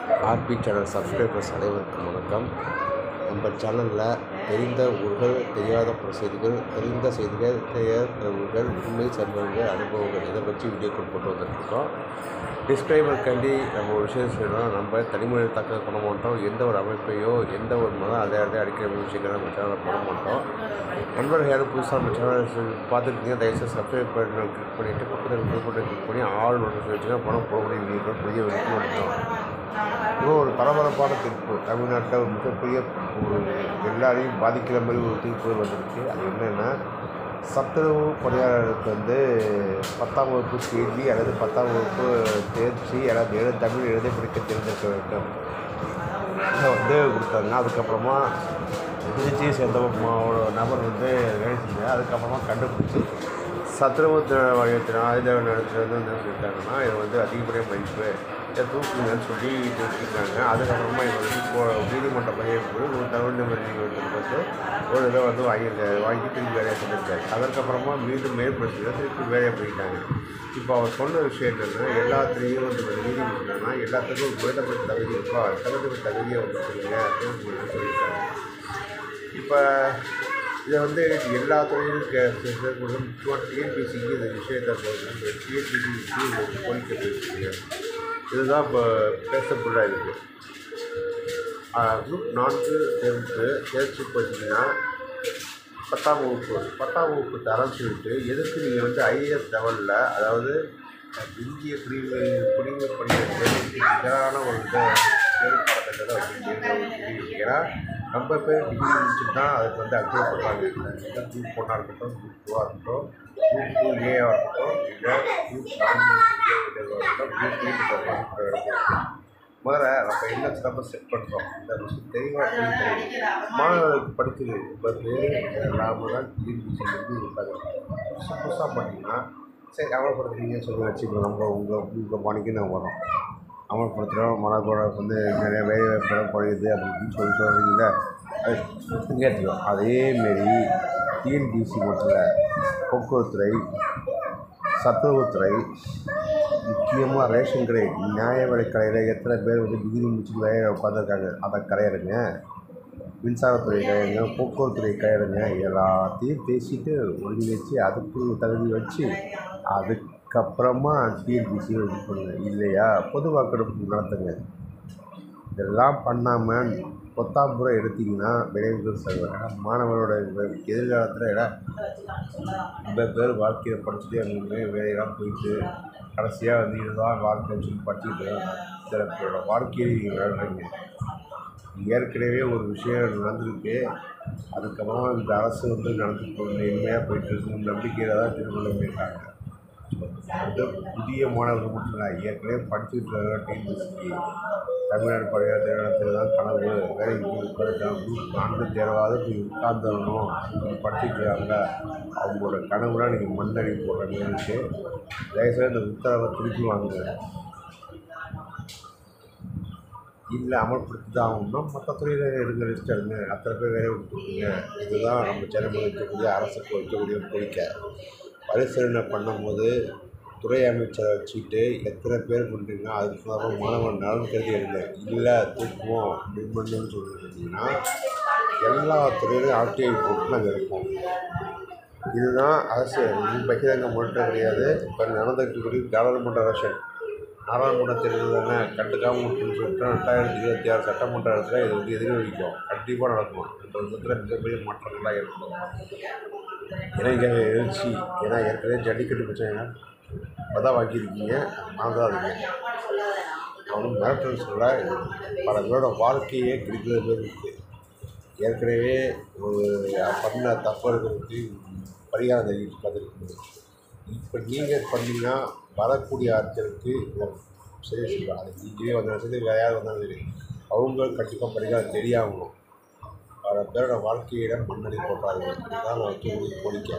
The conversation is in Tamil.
ஆர்பி சேனல் சப்ஸ்கிரைபர்ஸ் அனைவருக்கும் வணக்கம். நம்ம சேனலில் தெரிந்த ஊர்கள், தெரியாத செய்திகள், தெரிந்த செய்திகள், தெரியாத ஊர்கள், உண்மை சம்பவங்கள், அனுபவங்கள் இதை வச்சு வீடியோக்கள் போட்டு வந்துட்டுருக்கோம். டிஸ்கிரைபர்காண்டி நம்ம ஒரு விஷயம் சொல்லணும். நம்ம தனிமொழி தாக்க பண்ண மாட்டோம். எந்த ஒரு அமைப்பையோ எந்த ஒரு மதம் அதை அடிக்கிற விஷயங்கள் நம்ம சேனலில் பண்ண மாட்டோம். நண்பர்கள் யாரும் புதுசாக நம்ம சேனல் பார்த்துருக்கீங்க, தயவுசெய்து சப்ஸ்கிரைப் பண்ணி கிளிக் பண்ணிவிட்டு பக்கத்தில் கிளிக் பண்ணி ஆல் நோட்டிஃபிகேஷன் வச்சுன்னா பணம் போகக்கூடிய வீடியோக்கள் புதிய வெடிக்கணும். இன்னும் ஒரு பரபரப்பான தீர்ப்பு தமிழ்நாட்டில் ஒரு மிகப்பெரிய ஒரு எல்லாரையும் பாதிக்கிற மாதிரி ஒரு தீர்ப்பு வந்திருக்கு. அது என்னென்னா, சத்துணவு பணியாளர்களுக்கு 10ஆம் வகுப்பு கேள்வி அல்லது 10ஆம் வகுப்பு தேர்ச்சி அல்லது தமிழ் எழுத படிக்க தெரிந்திருக்க வேண்டும். இதை கொடுத்தாங்க. அதுக்கப்புறமா திருச்சியை சேர்ந்த நபர் வேலை செஞ்சாங்க. அதுக்கப்புறமா கண்டுபிடிச்சி சத்துணவு வாரியத்தினால் இதை நடத்துகிறது என்ன சொல்லிட்டாங்கன்னா, இது அதிகப்படியாக மதிப்பு இதை தூக்குங்கன்னு சொல்லி தூக்கிட்டாங்க. அதுக்கப்புறமா நீதிமன்ற பணியேற்பு ஒரு தமிழ் நீதிமன்றத்துக்கு ஒரு இதை வாங்கி திருப்பி வேலையை செஞ்சிருக்காரு. அதற்கப்புறமா மீண்டும் மேற்படுத்தி திருப்பி வேலையை போயிட்டாங்க. இப்போ அவர் சொன்ன விஷயம் என்னென்னா, எல்லாத்துலேயும் நீதிமன்றம்னா எல்லாத்துக்கும் ஒரு குறைந்தபட்ச தகுதி இருக்கா, தகுதி தகுதியை சொல்லுங்க அப்படின்னு சொல்லியிருக்காங்க. இப்போ இதை எல்லா துறையிலும் முக்கியமான டிஎன்பிசிக்கு இந்த விஷயத்தை டிஎன்பிசிக்கு கோரிக்கை போயிருக்கு. இதுதான் இப்போ பேசப்பட இருக்குது. குரூப் 4 தேர்ச்சி பார்த்தீங்கன்னா 10ஆம் வகுப்பு தரம் சொல்லிட்டு எதுக்கு நீங்கள் ஐஏஎஸ் லெவலில், அதாவது இந்திய குடிமை பணியாளர்களுக்கு நிகரான ஒரு செயல்பாடுகளை வச்சுருக்கீங்க. ஏன்னா ரொம்ப பேர் டிகிரி முடிச்சுட்டு தான் அதுக்கு அப்ளை பண்ணுறாங்க. குரூப் 1ஆக இருக்கட்டும், குரூப் 2ஆக இருக்கட்டும், குரூப் 2A இருக்கட்டும், இல்லை குரூப் 4 முதல்ல நம்ம என்ன சிலபஸ் செட் பண்ணுறோம் இந்த விஷயம் தெளிவாக மாணவர்களுக்கு படிக்கிறது 50 பேர் லாபம் தான் டிகிரி இருப்பாங்க. புதுசாக பண்ணிங்கன்னா சரி அமல்படுத்துறீங்கன்னு சொல்லி வச்சுக்கணும். நம்ம உங்கள் பணிக்கு நான் வரோம், அமல்படுத்துகிறோம், மாணவர்களோட நிறைய வேலை வாய்ப்புகள் குறையுது அப்படின்னு சொல்கிறீங்கள, அது கேட்டுக்கிறோம். அதேமாரி டிஎன்பிசி மட்டும் இல்லை, போக்குவரத்துறை, சத்துணவுத்துறை, முக்கியமாக ரேஷன் கடை, நியாய விலை கடையில் எத்தனை பேர் டிகிரி முடிச்சுட்டு வேலையை உட்காந்துருக்காங்க, அதை கரையிடுங்க. மின்சாரத்துறை கரையிடுங்க, போக்குவரத்துறை கரையிடுங்க. எல்லாத்தையும் பேசிட்டு ஒருங்கிணைச்சு அதுக்கு தகுதி வச்சு அதுக்கப்புறமா டிஎன்பிசி இது பண்ணுங்க. இல்லையா பொது வாக்கெடுப்பு நடத்துங்க. இதெல்லாம் பண்ணாமல் பொத்தாம்புரை எடுத்திங்கன்னா விளைவுகள் செய்வாங்க. மாணவரோட எதிர்காலத்தில் ரொம்ப பேர் வாழ்க்கையை படிச்சுட்டு அங்கே வேலையெல்லாம் போயிட்டு கடைசியாக இதுதான் வாழ்க்கைன்னு சொல்லி படிச்சுட்டு சில பேரோட வாழ்க்கையை விளையாடுறீங்க. ஏற்கனவே ஒரு விஷயம் நடந்திருக்கு. அதுக்கப்புறமா இந்த அரசு நடந்து எளிமையாக போயிட்டு இருக்கு நம்பிக்கையில் தான் திருமணம் பண்ணியிருக்காங்க. புதிய மாணவர்கள் மட்டும் இல்லை, ஏற்கனவே படிச்சுட்டு இருக்காங்க. டிஎன்பிசிக்கு தமிழ்நாடு பழையார் தேர்தல் தான் கனவு, வேலைக்கு குரூப் 4 தேர்வாவது போய் உட்கார்ந்துடணும் படிச்சுட்டு இருக்காங்க. அவங்களோட கனவுலாம் நீங்கள் மண்ணடி போடுறீங்கன்னு தயவுசெய்து இந்த உத்தரவை திருப்பி வாங்க. இல்லை அமல்படுத்தி தான் ஆகணும்னா மற்ற துறையில் எடுங்க, லிஸ்ட் எடுங்க, அத்தனை பேர் வேலை விட்டுருக்குங்க. இதுதான் நம்ம சேனல் வைக்கக்கூடிய அரசுக்கு வைக்கக்கூடிய கோரிக்கை. பரிசீலனை பண்ணும்போது துறை அமைச்சரை வச்சுக்கிட்டு எத்தனை பேர் பண்ணுறீங்கன்னா அதுக்கு சொல்லாமல் மாணவன் நலன் கருதி எடுங்க. இல்லை தூக்குவோம் அப்படின்னு சொல்லிட்டுருந்தீங்கன்னா எல்லா துறையிலும் ஆர்டிஐ போட்டு நாங்கள் இருப்போம். இதுதான் அரசு பகிரங்க முன்னேற்றம் கிடையாது. இப்போ நடந்துக்கூடிய நாடாளுமன்ற எலெக்ஷன், நாடாளுமன்ற தேர்தல் தானே கண்டுக்காமல் விட்டுன்னு சொல்லிட்டு 2026 சட்டமன்ற இடத்துல இது எதிர்வலிக்கும். கண்டிப்பாக நடக்கும். 2 வருஷத்தில் மிகப்பெரிய மாற்றங்களாக இருக்கும். ஏன்னா இங்கே எழுச்சி, ஏன்னா ஏற்கனவே ஜல்லிக்கட்டு பிரச்சனை அப்போ வாங்கியிருக்கீங்க, வாங்காதீங்க. அவனும் மிரட்டல் சொல்ல பல பேரோட வாழ்க்கையே கிடைக்கிற பேர் இருக்குது. ஏற்கனவே ஒரு பண்ண தப்பர்களுக்கு பரிகாரம் தெரிவித்து பார்த்துருக்கீங்க. இப்போ நீங்கள் பண்ணிங்கன்னா வரக்கூடிய ஆட்களுக்கு செய்ய சொல்லுவாங்க. அது நீங்களே வந்த வருஷத்துக்கு வேறு யார் வந்தாலும் சரி, அவங்க கண்டிப்பாக பரிகாரம் தெரியாமலும் பல பேரோட வாழ்க்கையிடம் மண்ணடி போட்டாங்க. இதுதான் நான் வைக்கக்கூடிய கோரிக்கை.